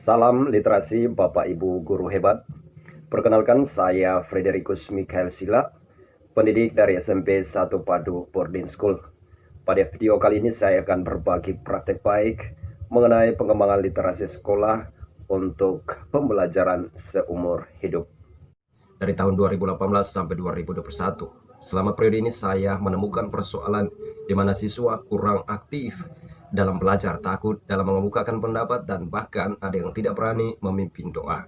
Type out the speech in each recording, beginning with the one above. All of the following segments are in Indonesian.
Salam literasi Bapak Ibu guru hebat. Perkenalkan saya Frederikus Mikael Sila, pendidik dari SMP 1 Padu Boarding School. Pada video kali ini saya akan berbagi praktek baik mengenai pengembangan literasi sekolah untuk pembelajaran seumur hidup. Dari tahun 2018 sampai 2021, selama periode ini saya menemukan persoalan di mana siswa kurang aktif dalam belajar, takut dalam mengemukakan pendapat, dan bahkan ada yang tidak berani memimpin doa.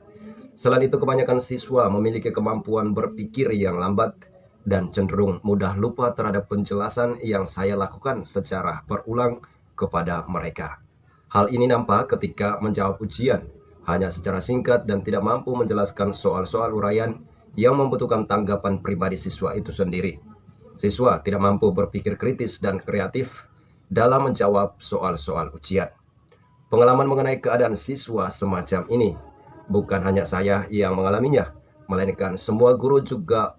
Selain itu, kebanyakan siswa memiliki kemampuan berpikir yang lambat dan cenderung mudah lupa terhadap penjelasan yang saya lakukan secara berulang kepada mereka. Hal ini nampak ketika menjawab ujian, hanya secara singkat dan tidak mampu menjelaskan soal-soal uraian yang membutuhkan tanggapan pribadi siswa itu sendiri. Siswa tidak mampu berpikir kritis dan kreatif dalam menjawab soal-soal ujian. Pengalaman mengenai keadaan siswa semacam ini bukan hanya saya yang mengalaminya, melainkan semua guru juga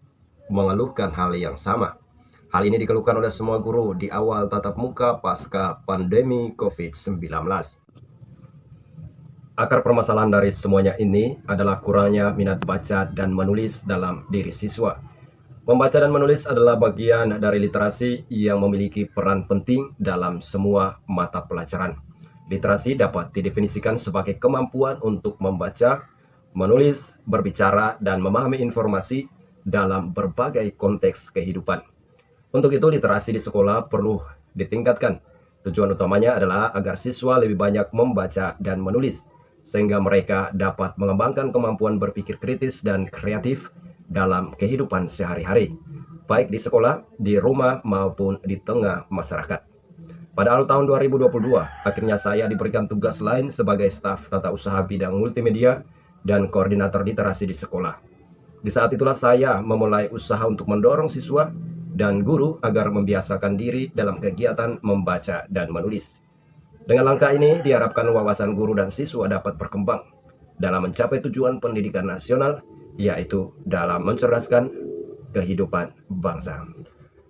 mengeluhkan hal yang sama. Hal ini dikeluhkan oleh semua guru di awal tatap muka pasca pandemi COVID-19. Akar permasalahan dari semuanya ini adalah kurangnya minat baca dan menulis dalam diri siswa. Membaca dan menulis adalah bagian dari literasi yang memiliki peran penting dalam semua mata pelajaran. Literasi dapat didefinisikan sebagai kemampuan untuk membaca, menulis, berbicara, dan memahami informasi dalam berbagai konteks kehidupan. Untuk itu, literasi di sekolah perlu ditingkatkan. Tujuan utamanya adalah agar siswa lebih banyak membaca dan menulis, sehingga mereka dapat mengembangkan kemampuan berpikir kritis dan kreatif dalam kehidupan sehari-hari, baik di sekolah, di rumah, maupun di tengah masyarakat. Pada awal tahun 2022, akhirnya saya diberikan tugas lain sebagai staf tata usaha bidang multimedia dan koordinator literasi di sekolah. Di saat itulah saya memulai usaha untuk mendorong siswa dan guru agar membiasakan diri dalam kegiatan membaca dan menulis. Dengan langkah ini diharapkan wawasan guru dan siswa dapat berkembang dalam mencapai tujuan pendidikan nasional, yaitu dalam mencerdaskan kehidupan bangsa.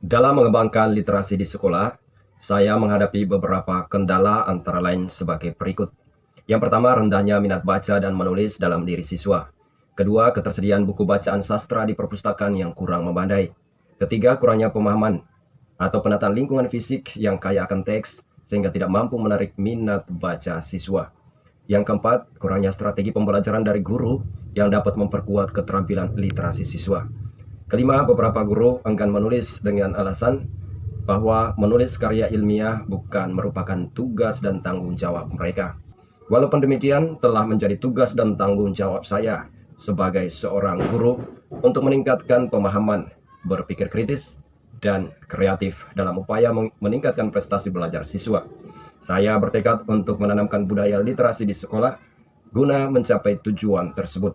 Dalam mengembangkan literasi di sekolah, saya menghadapi beberapa kendala antara lain sebagai berikut. Yang pertama, rendahnya minat baca dan menulis dalam diri siswa. Kedua, ketersediaan buku bacaan sastra di perpustakaan yang kurang memadai. Ketiga, kurangnya pemahaman atau penataan lingkungan fisik yang kaya akan teks sehingga tidak mampu menarik minat baca siswa. Yang keempat, kurangnya strategi pembelajaran dari guru yang dapat memperkuat keterampilan literasi siswa. Kelima, beberapa guru enggan menulis dengan alasan bahwa menulis karya ilmiah bukan merupakan tugas dan tanggung jawab mereka. Walaupun demikian, telah menjadi tugas dan tanggung jawab saya sebagai seorang guru untuk meningkatkan pemahaman, berpikir kritis, dan kreatif dalam upaya meningkatkan prestasi belajar siswa. Saya bertekad untuk menanamkan budaya literasi di sekolah guna mencapai tujuan tersebut.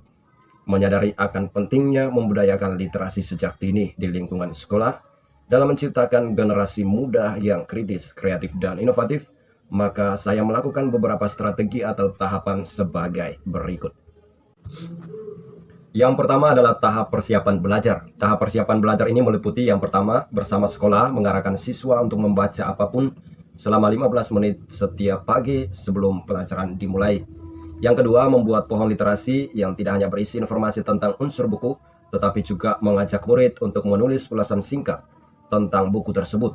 Menyadari akan pentingnya membudayakan literasi sejak dini di lingkungan sekolah dalam menciptakan generasi muda yang kritis, kreatif, dan inovatif, maka saya melakukan beberapa strategi atau tahapan sebagai berikut. Yang pertama adalah tahap persiapan belajar. Tahap persiapan belajar ini meliputi yang pertama, bersama sekolah mengarahkan siswa untuk membaca apapun selama 15 menit setiap pagi sebelum pelajaran dimulai. Yang kedua, membuat pohon literasi yang tidak hanya berisi informasi tentang unsur buku, tetapi juga mengajak murid untuk menulis ulasan singkat tentang buku tersebut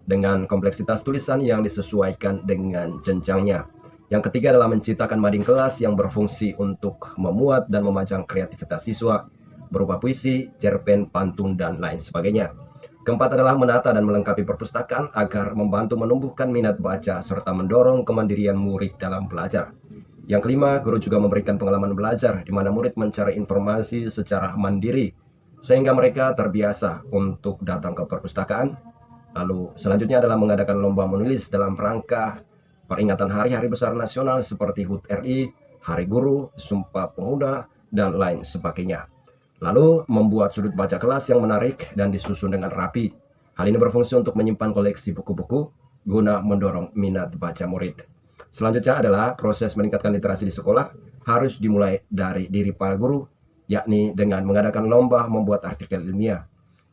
dengan kompleksitas tulisan yang disesuaikan dengan jenjangnya. Yang ketiga adalah menciptakan mading kelas yang berfungsi untuk memuat dan memajang kreativitas siswa berupa puisi, cerpen, pantun, dan lain sebagainya. Keempat adalah menata dan melengkapi perpustakaan agar membantu menumbuhkan minat baca serta mendorong kemandirian murid dalam belajar. Yang kelima, guru juga memberikan pengalaman belajar di mana murid mencari informasi secara mandiri sehingga mereka terbiasa untuk datang ke perpustakaan. Lalu selanjutnya adalah mengadakan lomba menulis dalam rangka peringatan hari-hari besar nasional seperti HUT RI, Hari Guru, Sumpah Pemuda, dan lain sebagainya. Lalu membuat sudut baca kelas yang menarik dan disusun dengan rapi. Hal ini berfungsi untuk menyimpan koleksi buku-buku guna mendorong minat baca murid. Selanjutnya adalah proses meningkatkan literasi di sekolah harus dimulai dari diri para guru, yakni dengan mengadakan lomba membuat artikel ilmiah.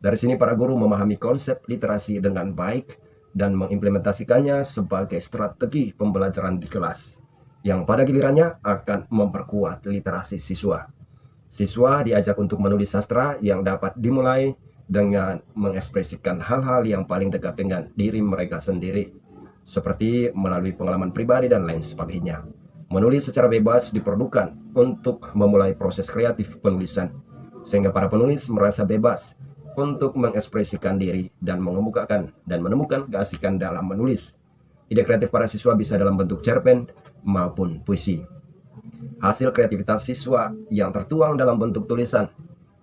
Dari sini para guru memahami konsep literasi dengan baik dan mengimplementasikannya sebagai strategi pembelajaran di kelas. yang pada gilirannya akan memperkuat literasi siswa. Siswa diajak untuk menulis sastra yang dapat dimulai dengan mengekspresikan hal-hal yang paling dekat dengan diri mereka sendiri, seperti melalui pengalaman pribadi dan lain sebagainya. Menulis secara bebas diperlukan untuk memulai proses kreatif penulisan, sehingga para penulis merasa bebas untuk mengekspresikan diri dan mengemukakan dan menemukan keasikan dalam menulis. Ide kreatif para siswa bisa dalam bentuk cerpen maupun puisi. Hasil kreativitas siswa yang tertuang dalam bentuk tulisan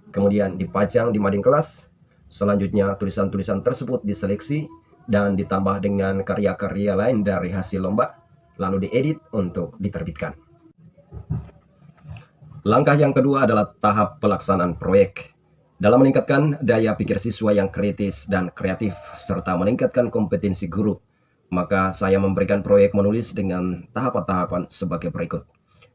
kemudian dipajang di mading kelas. Selanjutnya tulisan-tulisan tersebut diseleksi dan ditambah dengan karya-karya lain dari hasil lomba, lalu diedit untuk diterbitkan. Langkah yang kedua adalah tahap pelaksanaan proyek. Dalam meningkatkan daya pikir siswa yang kritis dan kreatif, serta meningkatkan kompetensi guru, maka saya memberikan proyek menulis dengan tahapan-tahapan sebagai berikut.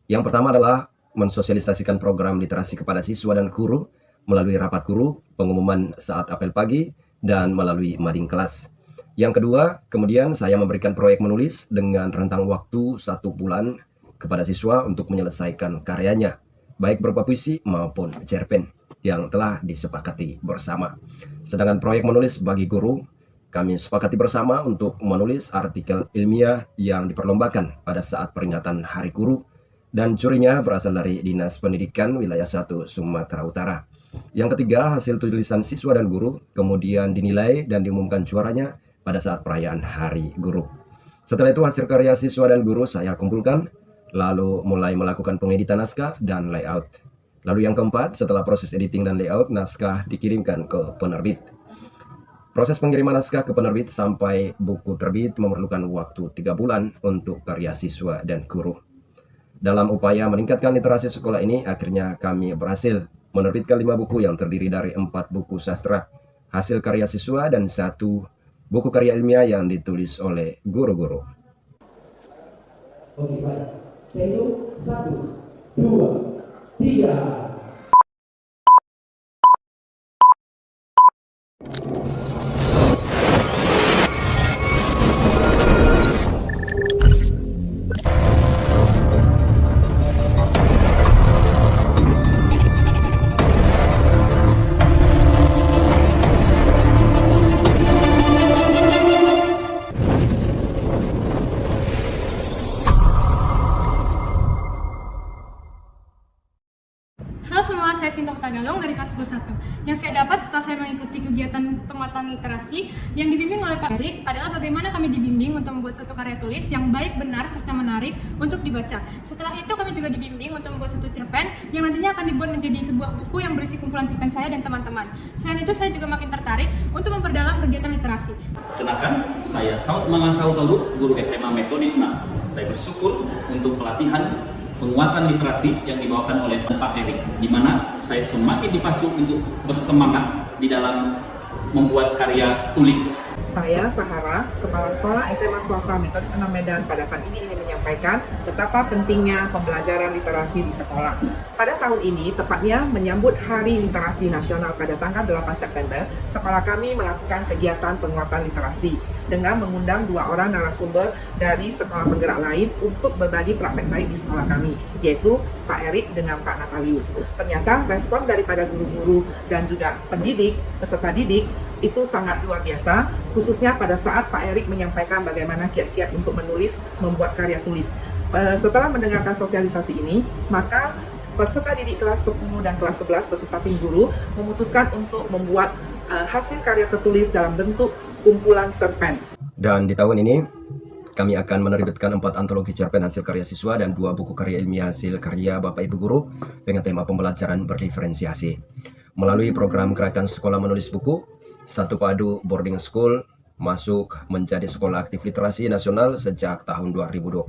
Yang pertama adalah mensosialisasikan program literasi kepada siswa dan guru melalui rapat guru, pengumuman saat apel pagi, dan melalui mading kelas. Yang kedua, kemudian saya memberikan proyek menulis dengan rentang waktu 1 bulan kepada siswa untuk menyelesaikan karyanya, baik berupa puisi maupun cerpen yang telah disepakati bersama. Sedangkan proyek menulis bagi guru, kami sepakati bersama untuk menulis artikel ilmiah yang diperlombakan pada saat peringatan Hari Guru, dan jurinya berasal dari Dinas Pendidikan Wilayah 1 Sumatera Utara. Yang ketiga, hasil tulisan siswa dan guru kemudian dinilai dan diumumkan juaranya pada saat perayaan Hari Guru. Setelah itu hasil karya siswa dan guru saya kumpulkan, lalu mulai melakukan pengeditan naskah dan layout. Lalu yang keempat, setelah proses editing dan layout, naskah dikirimkan ke penerbit. Proses pengiriman naskah ke penerbit sampai buku terbit memerlukan waktu 3 bulan untuk karya siswa dan guru. Dalam upaya meningkatkan literasi sekolah ini, akhirnya kami berhasil menerbitkan 5 buku yang terdiri dari 4 buku sastra, hasil karya siswa, dan 1 buku karya ilmiah yang ditulis oleh guru-guru. Oke, baik. Saya hitung 1, 2, 3. Halo semua, saya Sinta Putagalong dari kelas 11 Yang saya dapat setelah saya mengikuti kegiatan penguatan literasi yang dibimbing oleh Pak Erik adalah bagaimana kami dibimbing untuk membuat suatu karya tulis yang baik, benar, serta menarik untuk dibaca. Setelah itu kami juga dibimbing untuk membuat suatu cerpen yang nantinya akan dibuat menjadi sebuah buku yang berisi kumpulan cerpen saya dan teman-teman. Selain itu saya juga makin tertarik untuk memperdalam kegiatan literasi. Perkenalkan, saya Saud Mangasautoru, guru SMA Metodisma. Saya bersyukur untuk pelatihan penguatan literasi yang dibawakan oleh Pak Erik, di mana saya semakin dipacu untuk bersemangat di dalam membuat karya tulis. Saya Sahara, Kepala Sekolah SMA Swasta Metodis 6 Medan, pada saat ini ingin menyampaikan betapa pentingnya pembelajaran literasi di sekolah. Pada tahun ini, tepatnya menyambut Hari Literasi Nasional pada tanggal 8 September, sekolah kami melakukan kegiatan penguatan literasi dengan mengundang 2 orang narasumber dari sekolah penggerak lain untuk berbagi praktek baik di sekolah kami, yaitu Pak Erik dengan Pak Natalius. Ternyata respon daripada guru-guru dan juga pendidik, peserta didik, itu sangat luar biasa, khususnya pada saat Pak Erik menyampaikan bagaimana kiat-kiat untuk menulis, membuat karya tulis. Setelah mendengarkan sosialisasi ini, maka peserta didik kelas 10 dan kelas 11 beserta tim guru memutuskan untuk membuat hasil karya tertulis dalam bentuk kumpulan cerpen. Dan di tahun ini, kami akan menerbitkan 4 antologi cerpen hasil karya siswa dan 2 buku karya ilmiah hasil karya Bapak Ibu Guru dengan tema pembelajaran berdiferensiasi. Melalui program Gerakan Sekolah Menulis Buku, Satu Padu Boarding School masuk menjadi sekolah aktif literasi nasional sejak tahun 2021.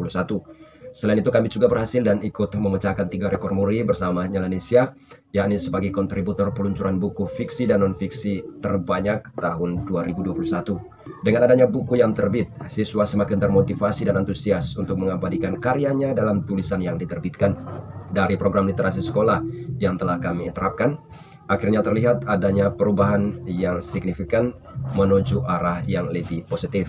Selain itu kami juga berhasil dan ikut memecahkan 3 rekor muri bersama Indonesia, yakni sebagai kontributor peluncuran buku fiksi dan non-fiksi terbanyak tahun 2021. Dengan adanya buku yang terbit, siswa semakin termotivasi dan antusias untuk mengabadikan karyanya dalam tulisan yang diterbitkan. Dari program literasi sekolah yang telah kami terapkan, akhirnya terlihat adanya perubahan yang signifikan menuju arah yang lebih positif.